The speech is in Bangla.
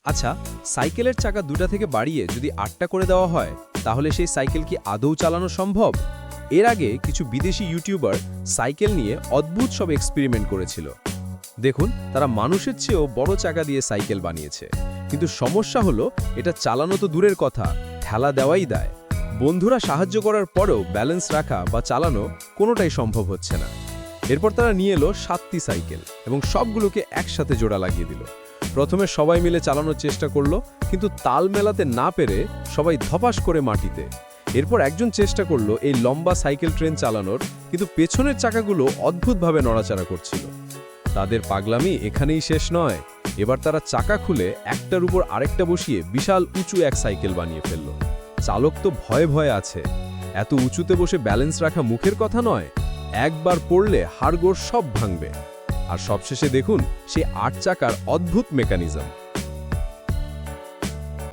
আচ্ছা, সাইকেলের চাকা দুটা থেকে বাড়িয়ে যদি ৮টা করে দেওয়া হয় তাহলে সেই সাইকেল কি আদৌ চালানো সম্ভব? এর আগে কিছু বিদেশি ইউটিউবার সাইকেল নিয়ে অদ্ভুত সব এক্সপেরিমেন্ট করেছিল। দেখুন, তারা মানুষের চেয়েও বড় চাকা দিয়ে সাইকেল বানিয়েছে, কিন্তু সমস্যা হলো এটা চালানো তো দূরের কথা, ঠেলা দেওয়াই দায়। বন্ধুরা সাহায্য করার পরেও ব্যালেন্স রাখা বা চালানো কোনোটাই সম্ভব হচ্ছে না। এরপর তারা নিয়ে এলো 7টি সাইকেল এবং সবগুলোকে একসাথে জোড়া লাগিয়ে দিল। প্রথমে সবাই মিলে চালানোর চেষ্টা করলো, কিন্তু তাল মেলাতে না পেরে সবাই ধপাস করে মাটিতে। এরপর একজন চেষ্টা করলো এই লম্বা সাইকেল ট্রেন চালানোর, কিন্তু পেছনের চাকাগুলো অদ্ভুতভাবে নড়াচড়া করছিল। তাদের পাগলামি এখানেই শেষ নয়, এবার তারা চাকা খুলে একটার উপর আরেকটা বসিয়ে বিশাল উঁচু এক সাইকেল বানিয়ে ফেলল। চালক তো ভয়ে ভয়ে আছে, এত উঁচুতে বসে ব্যালেন্স রাখা মুখের কথা নয়, একবার পড়লে হাড়গোড় সব ভাঙবে। আর সবশেষে দেখুন সেই ৮ চাকার অদ্ভুত মেকানিজম।